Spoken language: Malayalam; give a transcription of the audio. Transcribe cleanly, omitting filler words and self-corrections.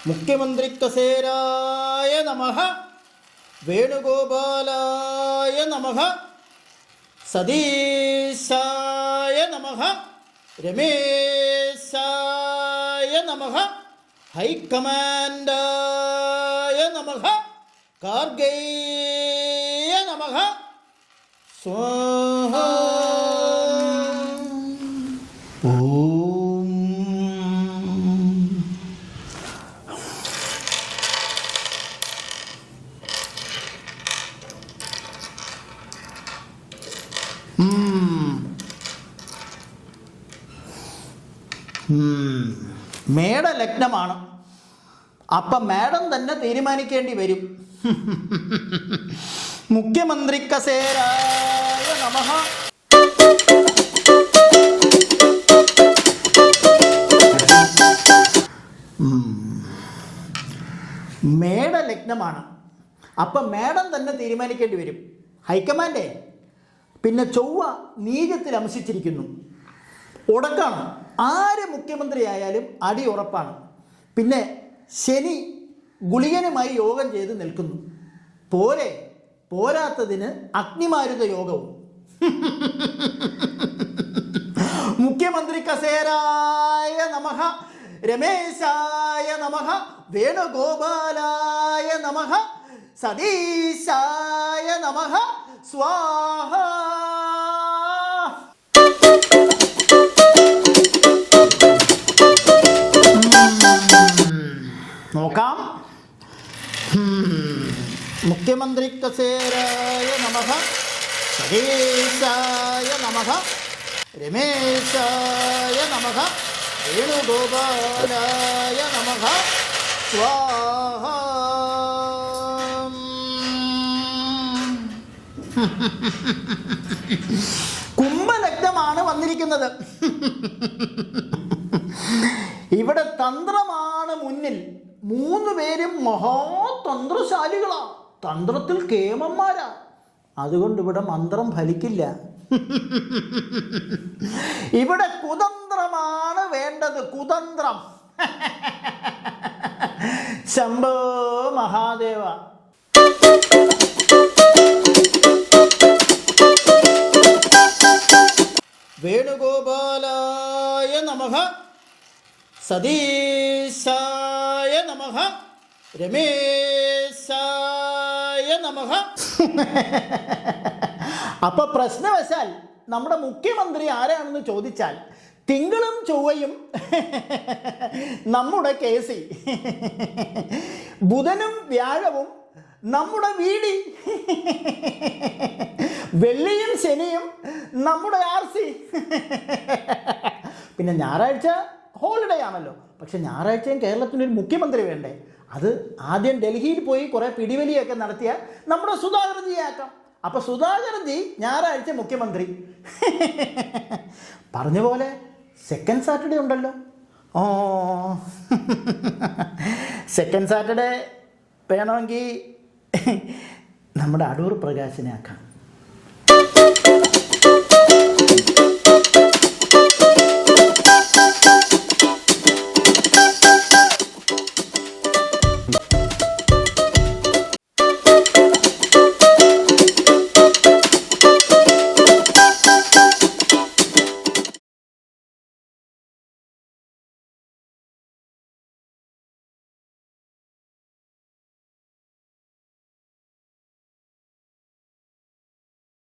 മുഖ്യമന്ത്രി കസേരായ നമഃ. വേണുഗോപാലായ നമഃ. സതീശായ നമഃ. രമേശായ നമഃ. ഹൈക്കമാൻഡായ നമഃ. കാർഗേയ നമഃ. സ്വാഹ. ഓം. മേടലഗ്നമാണ്. അപ്പം മേഡം തന്നെ തീരുമാനിക്കേണ്ടി വരും. മുഖ്യമന്ത്രി കസേരായ നമഃ. മേടലഗ്നമാണ്. അപ്പം മേഡം തന്നെ തീരുമാനിക്കേണ്ടി വരും. ഹൈക്കമാൻഡേ, പിന്നെ ചൊവ്വ നീചത്തിൽ അംശിച്ചിരിക്കുന്നു. ഉടക്കാണ്. ആര് മുഖ്യമന്ത്രിയായാലും അടി ഉറപ്പാണ്. പിന്നെ ശനി ഗുളികനുമായി യോഗം ചെയ്ത് നിൽക്കുന്നു. പോരാത്തതിന് അഗ്നിമാരുത യോഗവും. മുഖ്യമന്ത്രി കസേരായ നമഃ. രമേശായ നമഃ. വേണുഗോപാലായ നമഃ. സതീശായ നമഃ. സ്വാഹ. നോക്കാം. മുഖ്യമന്ത്രി കസേരായ നമഃ. സതീശായ നമഃ. രമേശായ നമഃ. വേണുഗോപാലായ നമഃ. സ്വാഹ. കുംഭലഗ്നമാണ് വന്നിരിക്കുന്നത്. ഇവിടെ തന്ത്രമാണ് മുന്നിൽ. 3 പേരും മഹാതന്ത്രശാലികളാ. തന്ത്രത്തിൽ കേമന്മാരാ. അതുകൊണ്ട് ഇവിടെ മന്ത്രം ഫലിക്കില്ല. ഇവിടെ കുതന്ത്രമാണ് വേണ്ടത്. കുതന്ത്രം. ശംഭോ മഹാദേവ. വേണുഗോപാലായ നമഃ. സതീശായ നമഃ. രമേശായ നമഃ. അപ്പൊ പ്രശ്നവശാൽ നമ്മുടെ മുഖ്യമന്ത്രി ആരാണെന്ന് ചോദിച്ചാൽ തിങ്കളും ചൊവ്വയും നമ്മുടെ കേസി, ബുധനും വ്യാഴവും നമ്മുടെ വീടി, വെള്ളിയും ശനിയും നമ്മുടെ RC. പിന്നെ ഞായറാഴ്ച ഹോളിഡേ ആണല്ലോ. പക്ഷെ ഞായറാഴ്ചയും കേരളത്തിനൊരു മുഖ്യമന്ത്രി വേണ്ടേ? അത് ആദ്യം ഡൽഹിയിൽ പോയി കുറേ പിടിവലിയൊക്കെ നടത്തിയ നമ്മുടെ സുധാകർജിയാക്കാം. അപ്പോൾ സുധാകർജി ഞായറാഴ്ച മുഖ്യമന്ത്രി. പറഞ്ഞ പോലെ സെക്കൻഡ് സാറ്റർഡേ ഉണ്ടല്ലോ. സെക്കൻഡ് സാറ്റർഡേ വേണമെങ്കിൽ നമ്മുടെ അടൂർ പ്രകാശിനെ ആക്കാം.